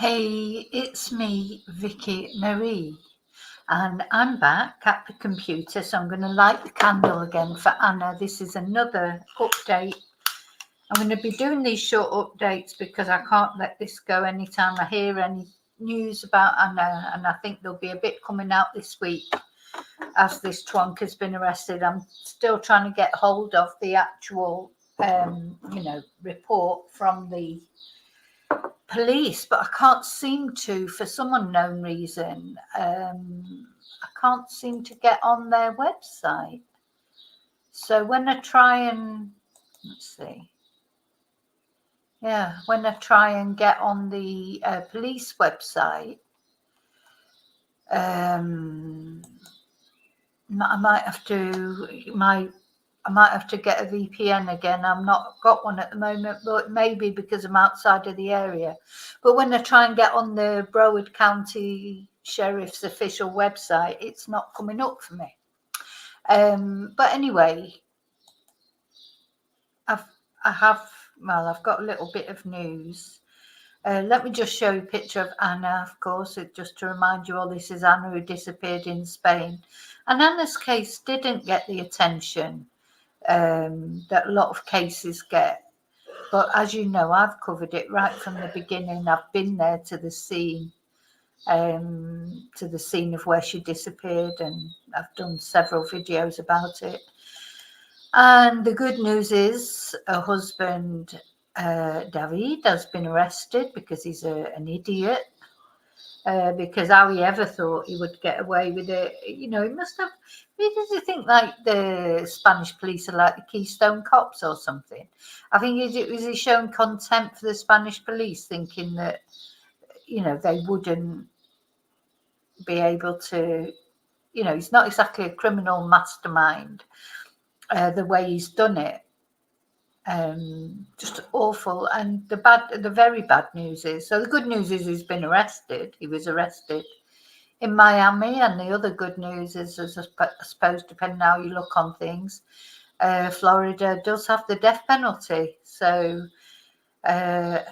Hey, it's me, Vicky Marie, and I'm back at the computer. So I'm going to light the candle again for Anna. This is another update. I'm going to be doing these short updates because I can't let this go anytime I hear any news about Anna, and I think there'll be a bit coming out this week as this twonk has been arrested. I'm still trying to get hold of the actual, report from the police, but I can't seem to, for some unknown reason, I can't seem to get on their website. So when I try and, when I try and get on the police website, I might have to get a VPN again. I've not got one at the moment, but maybe because I'm outside of the area. But when I try and get on the Broward County Sheriff's official website, it's not coming up for me. But anyway, I've got a little bit of news. Let me just show you a picture of Anna, of course, just to remind you all, this is Anna who disappeared in Spain. And Anna's case didn't get the attention that a lot of cases get. But as you know, I've covered it right from the beginning. I've been there to the scene of where she disappeared, and I've done several videos about it. And the good news is her husband, David, has been arrested because he's an idiot. Because how he ever thought he would get away with it, he must have. Does he think like the Spanish police are like the Keystone Cops or something? I think was he shown contempt for the Spanish police, thinking that they wouldn't be able to. He's not exactly a criminal mastermind. The way he's done it. Just awful. And the very bad news is, so the good news is he's been arrested. He was arrested in Miami, and the other good news is, as I suppose, depending how you look on things, Florida does have the death penalty. So I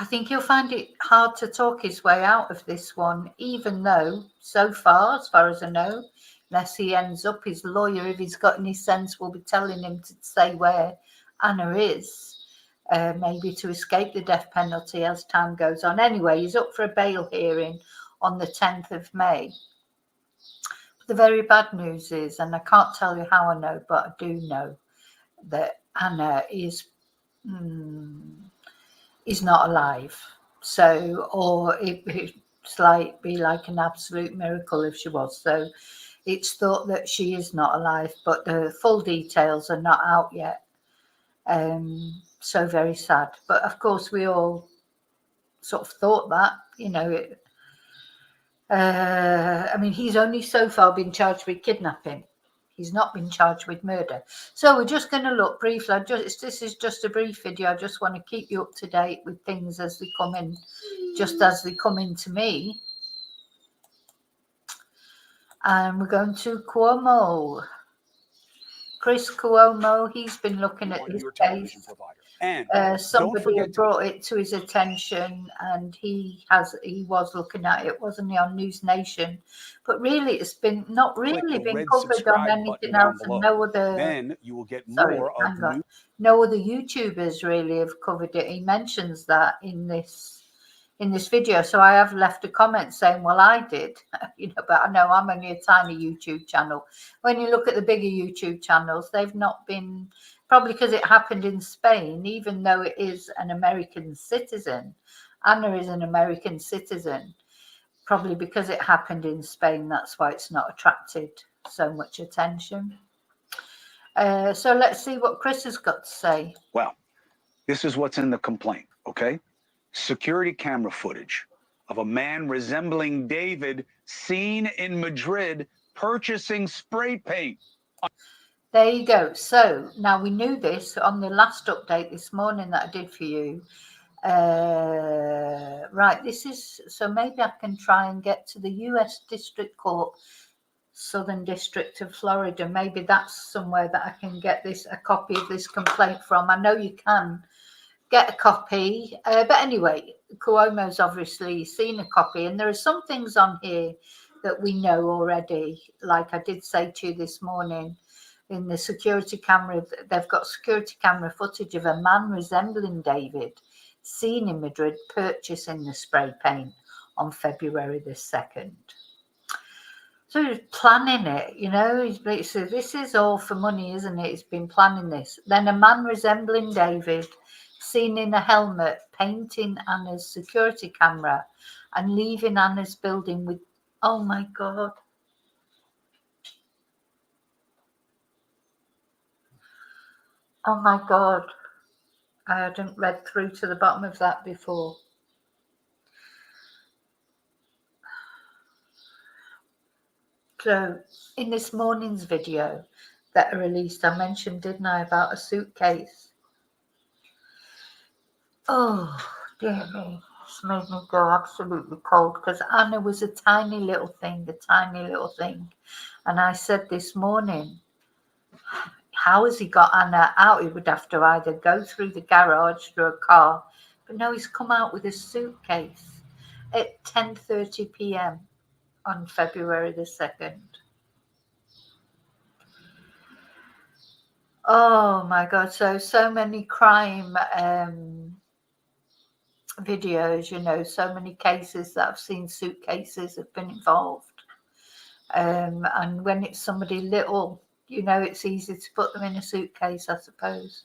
think he'll find it hard to talk his way out of this one, even though so far, as far as I know, unless he ends up, his lawyer, if he's got any sense, will be telling him to say where Anna is, maybe to escape the death penalty as time goes on. Anyway, he's up for a bail hearing on the 10th of May. But the very bad news is, and I can't tell you how I know, but I do know that Anna is not alive. So, or it's be like an absolute miracle if she was. So it's thought that she is not alive, but the full details are not out yet. So very sad. But of course, we all sort of thought that, he's only so far been charged with kidnapping. He's not been charged with murder. So we're just going to look briefly. This is just a brief video. I just want to keep you up to date with things as they come in, just as they come in to me. And we're going to Cuomo. Chris Cuomo, he's been looking at this case. And somebody brought it to his attention, and he was looking at it, wasn't he, on News Nation? But really, it's been not really been covered on anything else, and no other. Then you will get more of the no other YouTubers really have covered it. He mentions that in this video, so I have left a comment saying, well, I did, but I know I'm only a tiny YouTube channel. When you look at the bigger YouTube channels, they've not been, probably because it happened in Spain, even though it is an American citizen. Anna is an American citizen, probably because it happened in Spain. That's why it's not attracted so much attention. So let's see what Chris has got to say. Well, this is what's in the complaint, okay? Security camera footage of a man resembling David seen in Madrid purchasing spray paint. There you go. So now we knew this on the last update this morning that I did for you. Right, this is, so maybe I can try and get to the US District Court, Southern District of Florida. Maybe that's somewhere that I can get a copy of this complaint from. I know you can get a copy. But anyway, Cuomo's obviously seen a copy, and there are some things on here that we know already. Like I did say to you this morning, in the security camera, they've got security camera footage of a man resembling David seen in Madrid purchasing the spray paint on February the 2nd. So he's planning it, you know. So this is all for money, isn't it? He's been planning this. Then a man resembling David, seen in a helmet, painting Anna's security camera and leaving Anna's building with, oh my God. Oh my God. I hadn't read through to the bottom of that before. So in this morning's video that I released, I mentioned, didn't I, about a suitcase? Oh, dear me. It's made me go absolutely cold, because Anna was a tiny little thing. And I said this morning, how has he got Anna out? He would have to either go through the garage through a car. But no, he's come out with a suitcase at 10:30 p.m. on February the 2nd. Oh my God. So many crime videos, you know, so many cases that I've seen, suitcases have been involved. And when it's somebody little, you know, it's easy to put them in a suitcase, I suppose.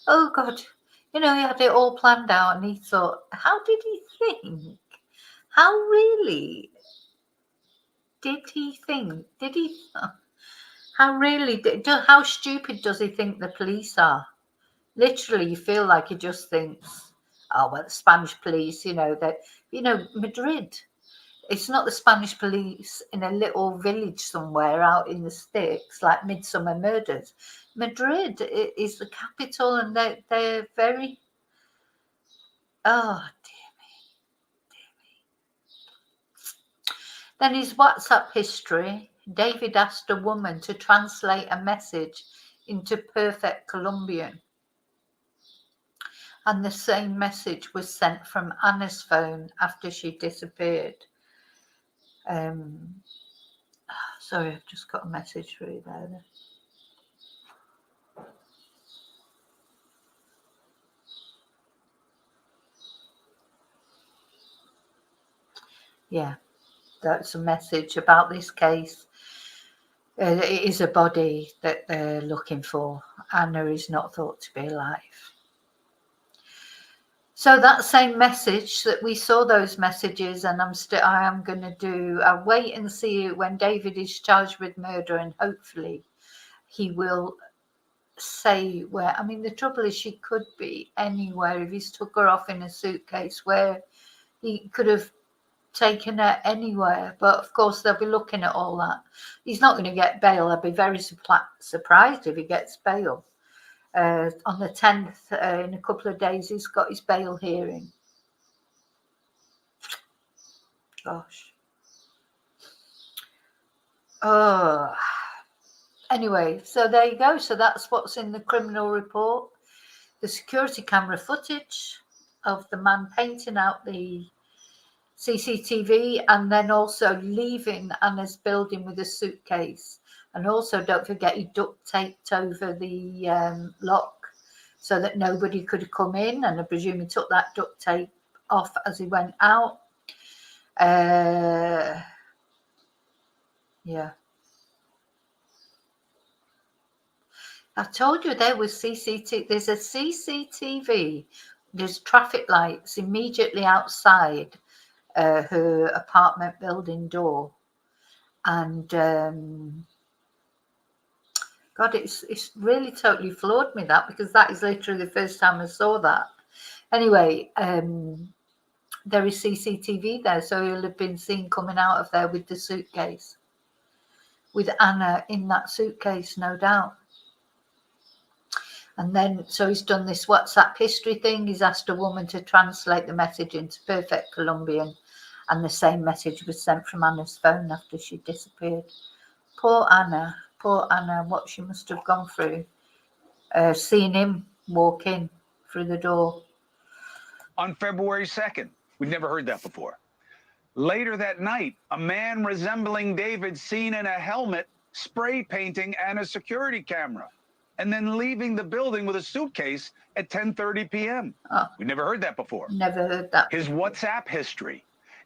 Oh God, you know, he had it all planned out, and he thought, how did he think? How really did he think? How stupid does he think the police are? Literally, you feel like he just thinks, oh, well, the Spanish police, you know, Madrid. It's not the Spanish police in a little village somewhere out in the sticks, like Midsummer Murders. Madrid is the capital, and they're very, oh, dear me. Then his WhatsApp history, David asked a woman to translate a message into perfect Colombian. And the same message was sent from Anna's phone after she disappeared. Sorry, I've just got a message through there. Yeah, that's a message about this case. It is a body that they're looking for. Anna is not thought to be alive. So that same message that we saw, those messages, and I am going to do, I'll wait and see when David is charged with murder, and hopefully he will say where. I mean, the trouble is she could be anywhere. If he's took her off in a suitcase, where he could have taken her anywhere. But of course they'll be looking at all that. He's not going to get bail. I'd be very surprised if he gets bail. On the 10th, in a couple of days, he's got his bail hearing. Gosh. Oh. Anyway, so there you go. So that's what's in the criminal report. The security camera footage of the man painting out the CCTV, and then also leaving Anna's building with a suitcase. And also, don't forget, he duct taped over the lock so that nobody could come in. And I presume he took that duct tape off as he went out. Yeah. I told you there was CCTV. There's a CCTV. There's traffic lights immediately outside her apartment building door. And God, it's really totally floored me, that, because that is literally the first time I saw that. Anyway, there is CCTV there, so he'll have been seen coming out of there with the suitcase, with Anna in that suitcase, no doubt. And then, so he's done this WhatsApp history thing. He's asked a woman to translate the message into perfect Colombian, and the same message was sent from Anna's phone after she disappeared. Poor Anna, what she must have gone through. Seeing him walk in through the door. On February 2nd, we'd never heard that before. Later that night, a man resembling David seen in a helmet spray painting and a security camera, and then leaving the building with a suitcase at 10:30 p.m. We never heard that before. Never heard that. His WhatsApp history.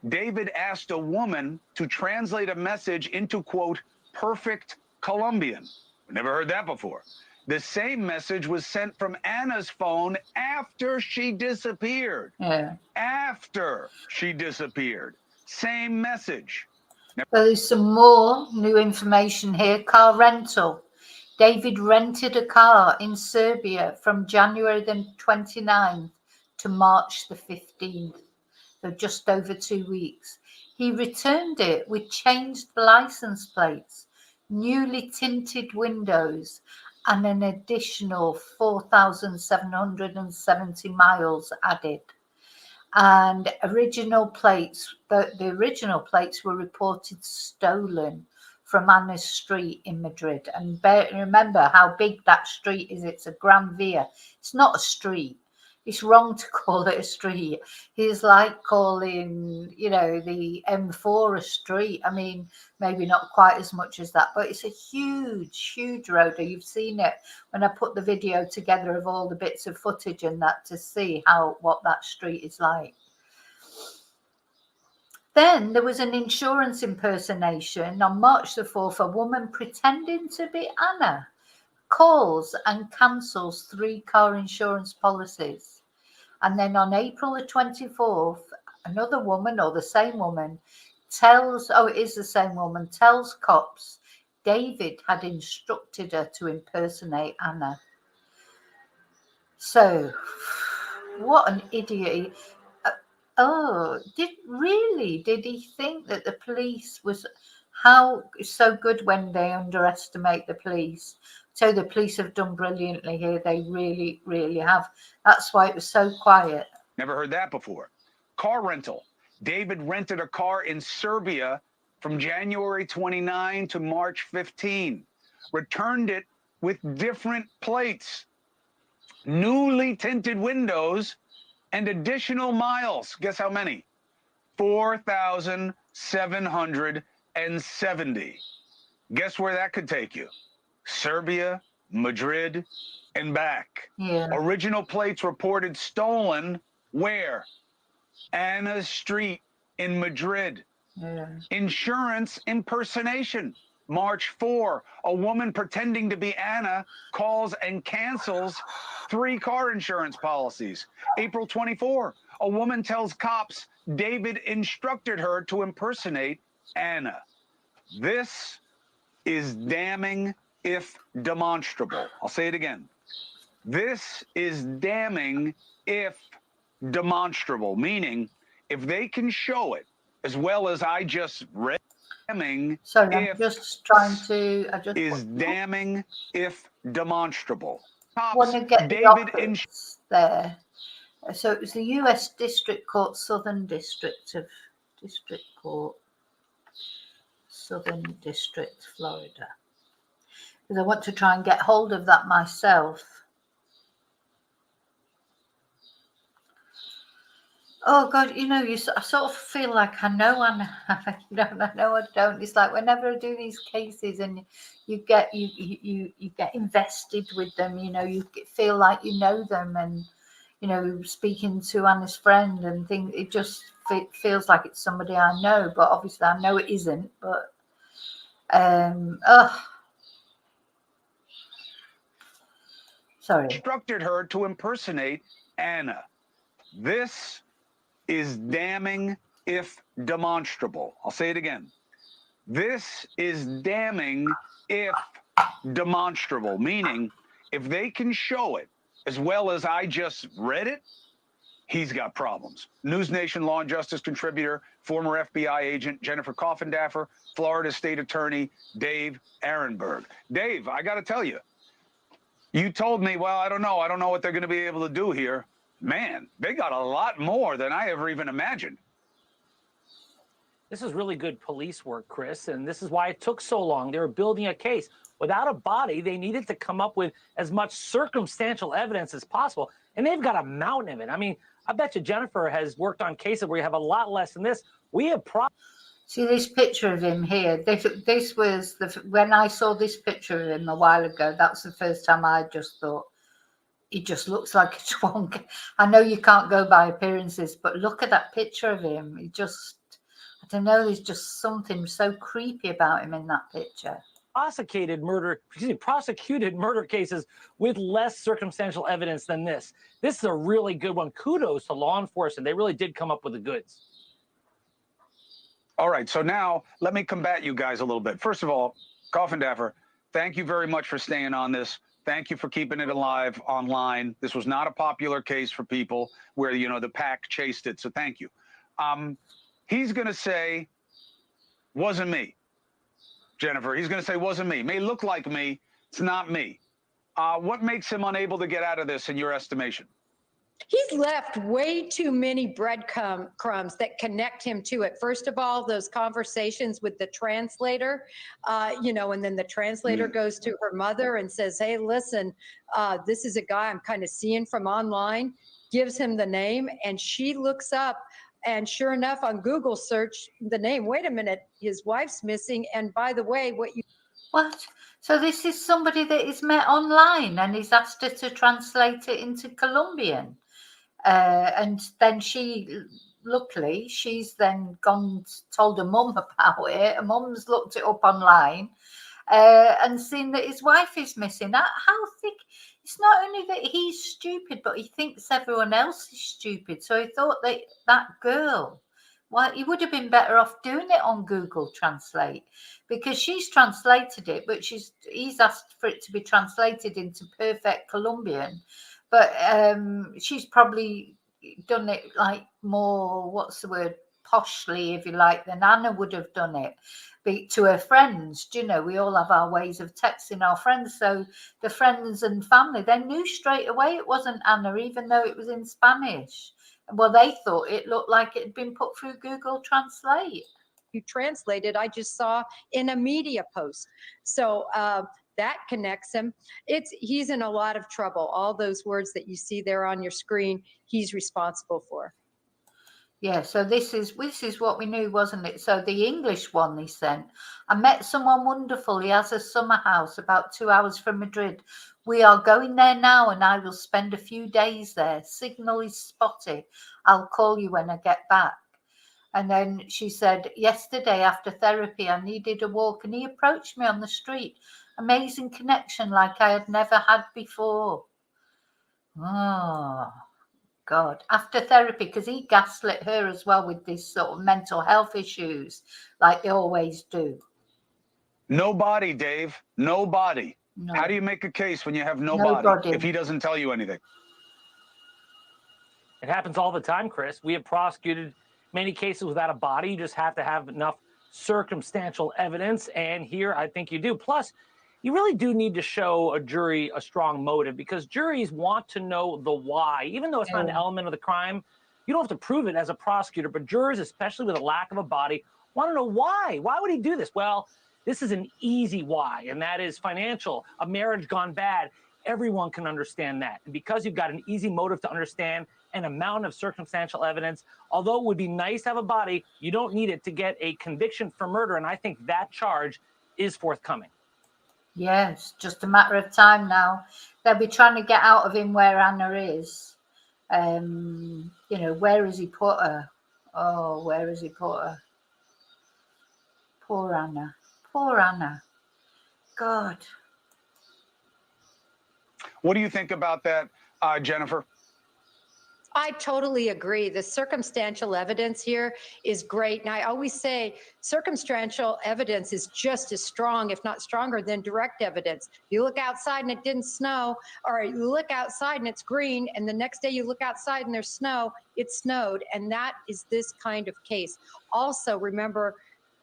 David asked a woman to translate a message into, quote, perfect Colombian. We never heard that before. The same message was sent from Anna's phone after she disappeared. Yeah. After she disappeared. Same message. Well, there's some more new information here. Car rental. David rented a car in Serbia from January the 29th to March the 15th. So just over 2 weeks. He returned it with changed license plates, newly tinted windows, and an additional 4,770 miles added. And original plates, the original plates were reported stolen from Anna's street in Madrid. And remember how big that street is. It's a Gran Via. It's not a street. It's wrong to call it a street. It's like calling, you know, the M4 a street. I mean, maybe not quite as much as that, but it's a huge, huge road. You've seen it when I put the video together of all the bits of footage and that to see what that street is like. Then there was an insurance impersonation on March the 4th. A woman pretending to be Anna calls and cancels 3 car insurance policies. And then on April the 24th, another woman, or the same woman, tells cops David had instructed her to impersonate Anna. So, what an idiot. Did he think that the police was so good when they underestimate the police? So the police have done brilliantly here. They really, really have. That's why it was so quiet. Never heard that before. Car rental. David rented a car in Serbia from January 29 to March 15. Returned it with different plates, newly tinted windows, and additional miles. Guess how many? 4,770. Guess where that could take you? Serbia, Madrid, and back. Yeah. Original plates reported stolen where? Anna's Street in Madrid. Yeah. Insurance impersonation. March 4, a woman pretending to be Anna calls and cancels 3 car insurance policies. April 24, a woman tells cops David instructed her to impersonate Anna. This is damning if demonstrable. I'll say it again. This is damning if demonstrable, meaning if they can show it, as well as I just read. Sorry, I'm just trying to. Is damning if demonstrable. Want to get David in there. So it was the U.S. District Court, Southern District, Florida. Because I want to try and get hold of that myself. Oh God, you know, I sort of feel like I know Anna. I know I don't. It's like whenever I do these cases, and you get invested with them. You know, you feel like you know them, and you know, speaking to Anna's friend and things, it just feels like it's somebody I know. But obviously, I know it isn't. But sorry. Instructed her to impersonate Anna. This is damning if demonstrable. I'll say it again. This is damning if demonstrable, meaning if they can show it as well as I just read it, he's got problems. News Nation law and justice contributor, former FBI agent Jennifer Coffindaffer, Florida State Attorney Dave Arenberg. Dave, I got to tell you, you told me, well, I don't know what they're going to be able to do here. Man, they got a lot more than I ever even imagined. This is really good police work, Chris, and this is why it took so long. They were building a case. Without a body, they needed to come up with as much circumstantial evidence as possible, and they've got a mountain of it. I mean, I bet you Jennifer has worked on cases where you have a lot less than this. We have See this picture of him here. This was when I saw this picture of him a while ago. That's the first time I just thought he just looks like a twonk. I know you can't go by appearances, but look at that picture of him. He just, I don't know. There's just something so creepy about him in that picture. prosecuted murder cases with less circumstantial evidence than this. This is a really good one. Kudos to law enforcement. They really did come up with the goods. All right, so now let me combat you guys a little bit. First of all, Coffin Daffer, thank you very much for staying on this. Thank you for keeping it alive online. This was not a popular case for people where, you know, the pack chased it, so thank you. He's going to say, wasn't me, Jennifer. He's going to say, wasn't me. May look like me. It's not me. What makes him unable to get out of this in your estimation? He's left way too many breadcrumbs that connect him to it. First of all, those conversations with the translator, you know, and then the translator goes to her mother and says, hey, listen, this is a guy I'm kind of seeing from online, gives him the name, and she looks up, and sure enough, on Google search, the name, wait a minute, his wife's missing, and by the way, What? So this is somebody that is met online and he's asked her to translate it into Colombian. And then luckily, she's then told her mum about it. Her mum's looked it up online and seen that his wife is missing. How thick? It's not only that he's stupid, but he thinks everyone else is stupid. So he thought that girl, well, he would have been better off doing it on Google Translate, because she's translated it, but he's asked for it to be translated into perfect Colombian. But she's probably done it like more, what's the word, poshly, if you like, than Anna would have done it to her friends. Do you know, we all have our ways of texting our friends. So the friends and family, they knew straight away it wasn't Anna, even though it was in Spanish. Well, they thought it looked like it had been put through Google Translate. you translated, I just saw in a media post. So that connects him. He's in a lot of trouble. All those words that you see there on your screen, he's responsible for. Yeah, so this is what we knew, wasn't it? So the English one they sent. I met someone wonderful. He has a summer house about 2 hours from Madrid. We are going there now and I will spend a few days there. Signal is spotty. I'll call you when I get back. And then she said, yesterday after therapy, I needed a walk and he approached me on the street. Amazing connection like I had never had before. Oh, God. After therapy, because he gaslit her as well with these sort of mental health issues, like they always do. No body, Dave. No body. No. How do you make a case when you have nobody if he doesn't tell you anything? It happens all the time, Chris. We have prosecuted many cases without a body. You just have to have enough circumstantial evidence. And here, I think you do. Plus, you really do need to show a jury a strong motive, because juries want to know the why. Even though it's not an element of the crime, you don't have to prove it as a prosecutor. But jurors, especially with a lack of a body, want to know why. Why would he do this? Well, this is an easy why, and that is financial, a marriage gone bad. Everyone can understand that. And because you've got an easy motive to understand, an amount of circumstantial evidence, although it would be nice to have a body, you don't need it to get a conviction for murder. And I think that charge is forthcoming. Yes, just a matter of time now. They'll be trying to get out of him where Anna is. You know, where has he put her? Oh, where has he put her? Poor Anna. Poor Anna. God. What do you think about that, Jennifer? I totally agree. The circumstantial evidence here is great. And I always say circumstantial evidence is just as strong, if not stronger, than direct evidence. You look outside and it didn't snow, or you look outside and it's green, and the next day you look outside and there's snow, it snowed. And that is this kind of case. Also, remember,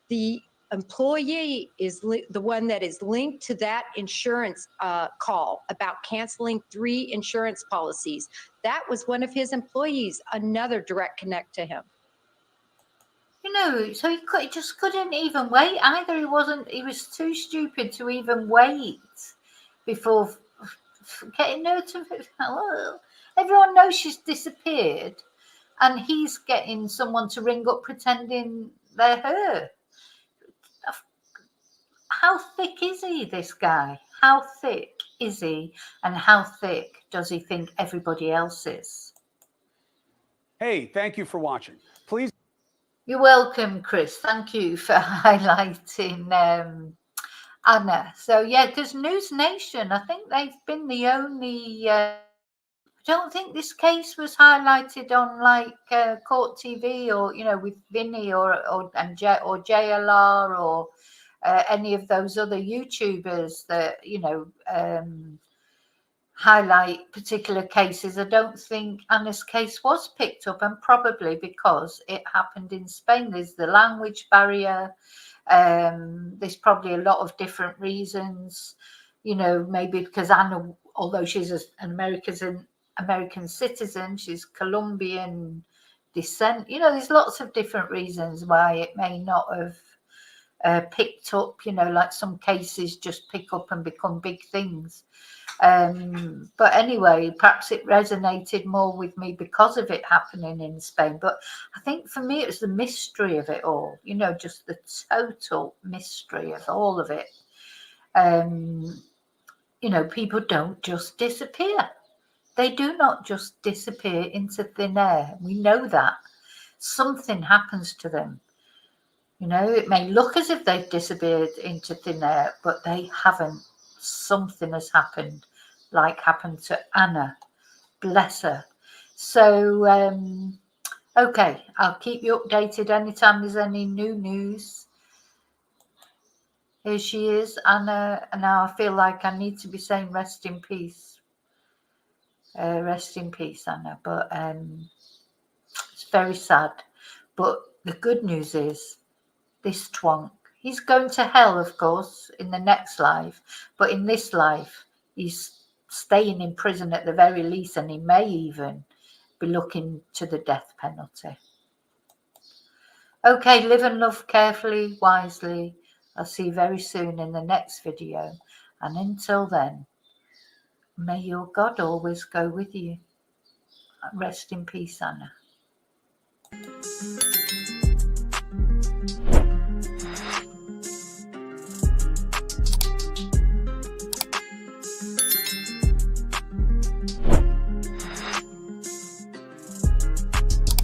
the employee is the one that is linked to that insurance call about canceling 3 insurance policies. That was one of his employees, another direct connect to him. You know, so he just couldn't even wait either. He was too stupid to even wait before getting her to. Well, everyone knows she's disappeared, and he's getting someone to ring up pretending they're her. How thick is he, this guy? How thick is he, and how thick does he think everybody else is? Hey, thank you for watching. Please. You're welcome, Chris. Thank you for highlighting Anna. So, yeah, because News Nation, I think they've been the only... I don't think this case was highlighted on, like, Court TV or, you know, with Vinny or JLR or any of those other YouTubers that, you know, highlight particular cases. I don't think Anna's case was picked up, and probably because it happened in Spain. There's the language barrier. There's probably a lot of different reasons, you know, maybe because Anna, although she's an American citizen, she's Colombian descent. You know, there's lots of different reasons why it may not have picked up, you know, like some cases just pick up and become big things. But anyway, perhaps it resonated more with me because of it happening in Spain. But I think for me, it was the mystery of it all, you know, just the total mystery of all of it. You know, people don't just disappear. They do not just disappear into thin air. We know that. Something happens to them. You know, it may look as if they've disappeared into thin air, but they haven't. Something has happened, like happened to Anna. Bless her. So, okay, I'll keep you updated anytime there's any new news. Here she is, Anna. And now I feel like I need to be saying rest in peace. Rest in peace, Anna. But it's very sad. But the good news is this twonk, he's going to hell, of course, in the next life. But in this life, he's staying in prison at the very least, and he may even be looking to the death penalty. Okay, live and love carefully, wisely. I'll see you very soon in the next video. And until then, may your God always go with you. Rest in peace, Anna.